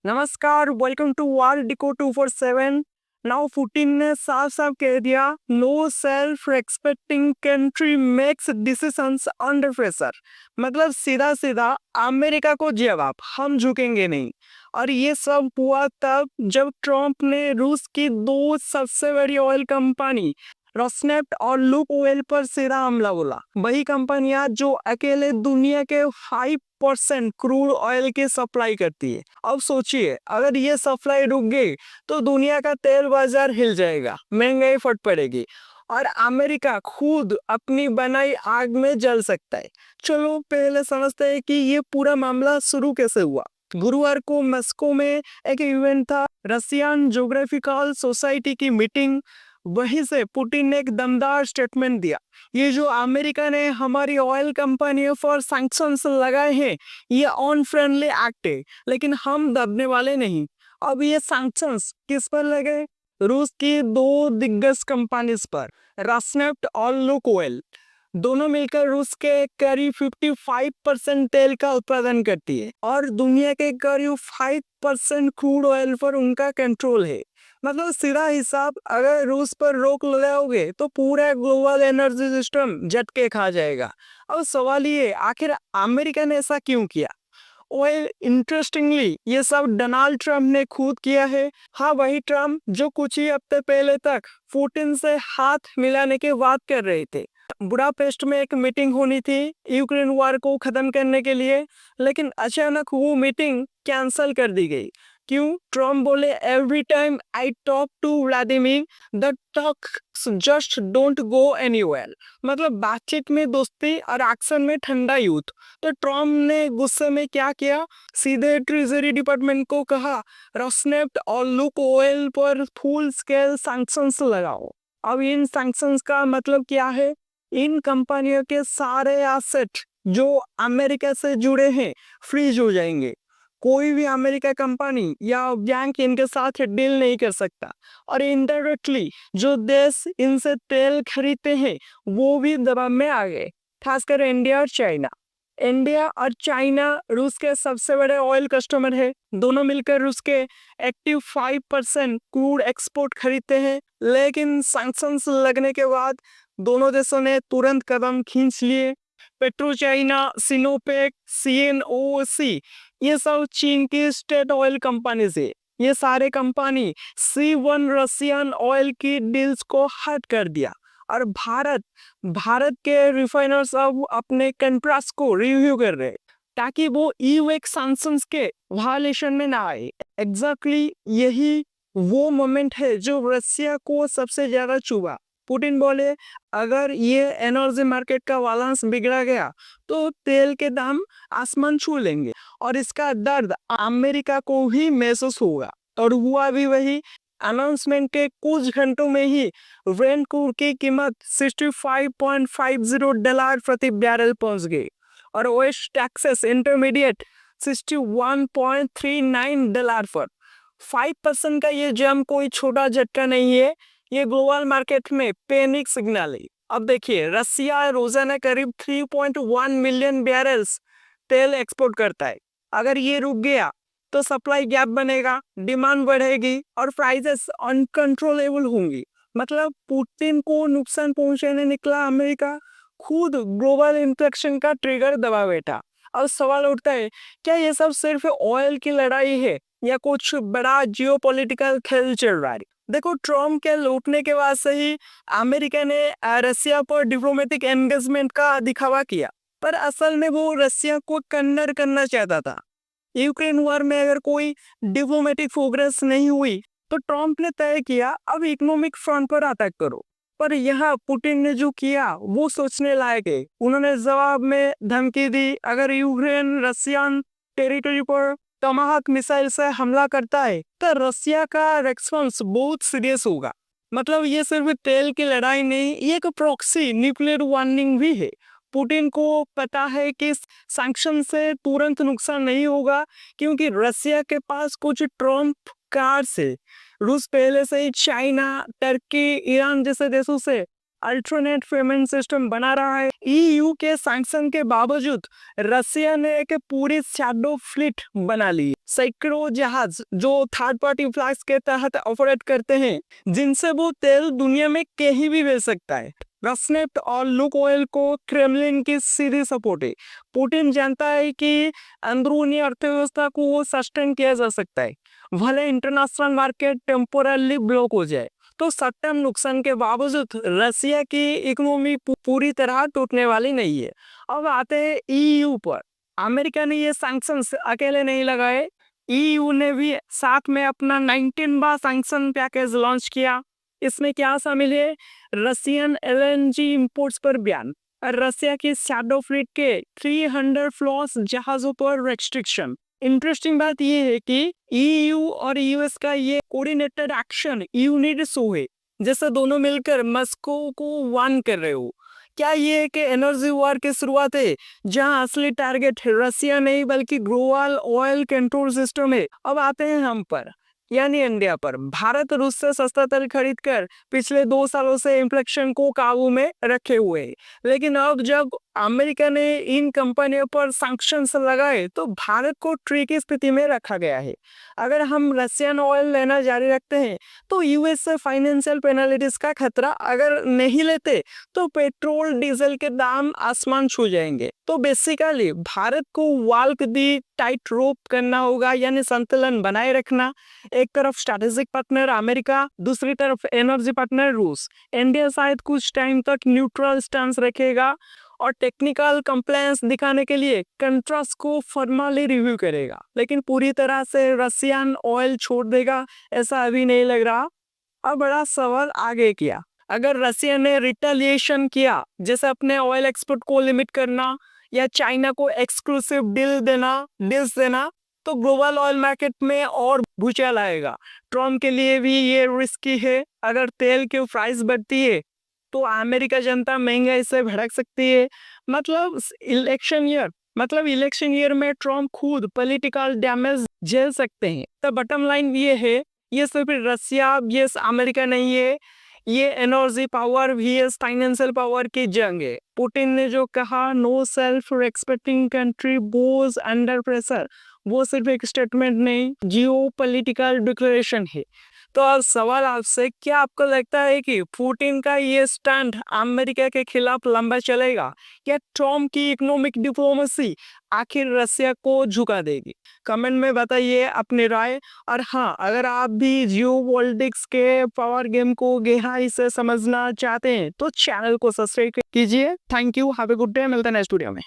नमस्कार, welcome to war डिको 247। Now Putin ने साफ साफ कह दिया, no self respecting country makes decisions under pressure. मतलब सीधा सीधा अमेरिका को जवाब, हम झुकेंगे नहीं। और ये सब हुआ तब जब ट्रम्प ने रूस की दो सबसे बड़ी ऑयल कंपनी रोसनेफ्ट और लुक ऑयल पर सीधा हमला बोला। वही कंपनियां जो अकेले दुनिया के 5% क्रूड ऑयल की सप्लाई करती है। अब सोचिए, अगर ये सप्लाई रुक गई तो दुनिया का तेल बाजार हिल जाएगा, महंगाई फट पड़ेगी और अमेरिका खुद अपनी बनाई आग में जल सकता है। चलो पहले समझते हैं कि ये पूरा मामला शुरू कैसे हुआ। गुरुवार को मॉस्को में एक इवेंट था, रशियन ज्योग्राफिकल सोसाइटी की मीटिंग। वहीं से पुतिन ने एक दमदार स्टेटमेंट दिया, ये जो अमेरिका ने हमारी ऑयल कंपनियों पर सैंक्शंस लगाए हैं, ये अनफ्रेंडली एक्ट है, लेकिन हम दबने वाले नहीं। अब ये सैंक्शंस किस पर लगे? रूस की दो दिग्गज कंपनीज पर, रोसनेफ्ट और लुक ऑयल। दोनों मिलकर रूस के करीब 55% तेल का उत्पादन करती है और दुनिया के करीब 5% क्रूड ऑयल पर उनका कंट्रोल है। मतलब सीधा हिसाब, अगर रूस पर रोक लगाओगे तो पूरा ग्लोबल एनर्जी सिस्टम झटके खा जाएगा। अब सवाल ये, आखिर अमेरिका ने ऐसा क्यों किया? वेल, इंटरेस्टिंगली ये सब डोनाल्ड ट्रंप ने खुद किया है। हाँ, वही ट्रंप जो कुछ ही हफ्ते पहले तक पुतिन से हाथ मिलाने की बात कर रहे थे। बुडापेस्ट में एक मीटिंग होनी थी यूक्रेन वार को खत्म करने के लिए, लेकिन अचानक वो मीटिंग कैंसिल कर दी गई। क्यों? ट्रम्प बोले, every time I talk to Vladimir the talks just don't go anywhere. मतलब बातचीत में दोस्ती और एक्शन में ठंडा युद्ध। तो ट्रम्प ने गुस्से में क्या किया, सीधे ट्रेजरी डिपार्टमेंट को कहा, रोसनेफ्ट और लुक ऑयल पर फुल स्केल सैंक्शंस लगाओ। अब इन सैंक्शंस का मतलब क्या है? इन कंपनियों के सारे एसेट जो अमेरिका से जुड़े हैं फ्रीज हो जाएंगे। कोई भी अमेरिका कंपनी या बैंक इनके साथ डील नहीं कर सकता और इनडायरेक्टली जो देश इनसे तेल खरीदते हैं वो भी दबाव में आ गए, खासकर इंडिया और चाइना। इंडिया और चाइना रूस के सबसे बड़े ऑयल कस्टमर है। दोनों मिलकर रूस के एक्टिव 5% क्रूड एक्सपोर्ट खरीदते हैं। लेकिन सैंक्शंस लगने के बाद दोनों देशों ने तुरंत कदम खींच लिए। पेट्रो चाइना, सिनोपेक, CNOOC, ये सब चीन की स्टेट ऑयल कंपनी से, ये सारे कंपनी C1 रशियन ऑयल की डील्स को हट कर दिया। और भारत के रिफाइनर्स अब अपने कंट्रैक्ट्स को रिव्यू कर रहे हैं ताकि वो यूएस सैंक्शंस के वायलेशन में ना आए। एग्जैक्टली यही वो मोमेंट है जो रशिया को सबसे ज्यादा चुभा। पुतिन बोले, अगर ये एनर्जी मार्केट का बैलेंस बिगड़ा गया तो तेल के दाम आसमान छू लेंगे और इसका दर्द अमेरिका को भी महसूस होगा। और हुआ भी वही। अनाउंसमेंट के कुछ घंटों में ही ब्रेंट क्रूड की कीमत $65.50 प्रति बैरल पहुंच गई और वेस्ट टेक्सास इंटरमीडिएट $61.39 पर। 5% का ये जंप कोई छोटा झटका नहीं है, ये ग्लोबल मार्केट में पैनिक सिग्नल है। अब देखिए, रसिया रोजाना करीब 3.1 मिलियन बैरल्स तेल एक्सपोर्ट करता है। अगर ये रुक गया तो सप्लाई गैप बनेगा, डिमांड बढ़ेगी और प्राइसेस अनकंट्रोलेबल होंगी। मतलब पुतिन को नुकसान पहुंचाने निकला अमेरिका, खुद ग्लोबल इंफ्लेशन का ट्रिगर दबा बैठा। अब सवाल उठता है, क्या ये सब सिर्फ ऑयल की लड़ाई है या कुछ बड़ा जियोपॉलिटिकल खेल चल रहा है? देखो, ट्रम्प के लौटने के बाद से ही अमेरिका ने रसिया पर डिप्लोमेटिक एंगेजमेंट का दिखावा किया, पर असल में वो रसिया को कन्नर करना चाहता था। यूक्रेन वॉर में अगर कोई डिप्लोमेटिक प्रोग्रेस नहीं हुई तो ट्रम्प ने तय किया, अब इकोनॉमिक फ्रंट पर अटैक करो। पर यहाँ पुतिन ने जो किया वो सोचने लायक है। उन्होंने जवाब में धमकी दी, अगर यूक्रेन रशियन टेरिटरी पर टमाहक मिसाइल से हमला करता है तो रसिया का रेस्पॉन्स बहुत सीरियस होगा। मतलब ये सिर्फ तेल की लड़ाई नहीं, ये एक प्रॉक्सी न्यूक्लियर वार्निंग भी है। पुतिन को पता है कि सैंक्शन से तुरंत नुकसान नहीं होगा क्योंकि रसिया के पास कुछ ट्रम्प कार्ड्स है। रूस पहले से ही चाइना, टर्की, ईरान जैसे देशों से अल्टरनेट पेमेंट सिस्टम बना रहा है। ईयू के सैंक्शन के बावजूद रसिया ने एक पूरी शैडो फ्लीट बना ली, सैकड़ों जहाज जो थर्ड पार्टी फ्लैग्स के तहत ऑपरेट करते हैं, जिनसे वो तेल दुनिया में कहीं भी भेज सकता है। रसनेफ्ट और लुक ऑयल को क्रेमलिन की सीधी सपोर्ट है। पुतिन जानता है कि अंदरूनी अर्थव्यवस्था को वो सस्टेन किया जा सकता है, भले इंटरनेशनल मार्केट टेम्पोरली ब्लॉक हो जाए। तो शॉर्ट टर्म नुकसान के बावजूद रसिया की इकोनॉमी पूरी तरह टूटने वाली नहीं है। अब आते हैं ईयू पर। अमेरिका ने ये सैंक्शंस अकेले नहीं लगाए, ईयू ने भी साथ में अपना 19वां सैंक्शन पैकेज लॉन्च किया। इसमें क्या शामिल है? रशियन एलएनजी इंपोर्ट्स पर बैन, रसिया की शैडो फ्लीट के 300 फ्लॉस जहाजों पर रेस्ट्रिक्शन। इंटरेस्टिंग बात यह है कि ईयू और यूएस का ये कोऑर्डिनेटेड एक्शन यूनिट है, जैसे दोनों मिलकर मॉस्को को वार्न कर रहे हो। क्या ये एक एनर्जी वॉर की शुरुआत है, जहां असली टारगेट रसिया नहीं बल्कि ग्लोबल ऑयल कंट्रोल सिस्टम है? अब आते हैं हम पर, यानी इंडिया पर। भारत रूस से सस्ता तेल खरीद कर पिछले 2 सालों से इन्फ्लेशन को काबू में रखे हुए है, लेकिन अब जब अमेरिका ने इन कंपनियों पर सैंक्शंस लगाए तो भारत को ट्रिकी स्थिति में रखा गया है। अगर हम रशियन ऑयल लेना जारी रखते हैं तो यूएस से फाइनेंशियल पेनल्टीज का खतरा, अगर नहीं लेते तो पेट्रोल डीजल के दाम आसमान छू जाएंगे। तो बेसिकली भारत को वाल्क दी टाइट रोप करना होगा, यानी संतुलन बनाए रखना। एक तरफ स्ट्रैटेजिक पार्टनर अमेरिका, दूसरी तरफ एनर्जी पार्टनर रूस। इंडिया शायद कुछ टाइम तक न्यूट्रल स्टैंस रखेगा और टेक्निकल कंप्लायंस दिखाने के लिए कंट्रास्ट को फॉर्मली रिव्यू करेगा, लेकिन पूरी तरह से रशियन ऑयल छोड़ देगा ऐसा अभी नहीं लग रहा। अब बड़ा सवाल आगे किया, अगर रशिया ने रिटेलिएशन किया, जैसे अपने ऑयल एक्सपोर्ट को लिमिट करना या चाइना को एक्सक्लूसिव डील्स देना, तो ग्लोबल ऑयल मार्केट में और भूचाल आएगा। ट्रम्प के लिए भी ये रिस्की है। अगर तेल की प्राइस बढ़ती है तो अमेरिका जनता महंगाई से भड़क सकती है। मतलब इलेक्शन ईयर में ट्रम्प खुद पॉलिटिकल डैमेज झेल सकते हैं। तो बटम लाइन ये है, ये सिर्फ रसिया वर्सेस अमेरिका नहीं है, ये energy power versus financial power की जंग है। पुतिन ने जो कहा, नो सेल्फ रेस्पेक्टिंग कंट्री बोज अंडर प्रेशर, वो सिर्फ एक स्टेटमेंट नहीं, जियो पॉलिटिकल डिक्लेरेशन है। तो अब सवाल आपसे, क्या आपको लगता है कि पुतिन का ये स्टैंड अमेरिका के खिलाफ लंबा चलेगा, या ट्रम्प की इकोनॉमिक डिप्लोमेसी आखिर रसिया को झुका देगी? कमेंट में बताइए अपनी राय। और हाँ, अगर आप भी जियोपॉलिटिक्स के पावर गेम को गहराई से समझना चाहते हैं तो चैनल को सब्सक्राइब कीजिए। Thank you, have a good day. मिलते हैं नेक्स्ट वीडियो में।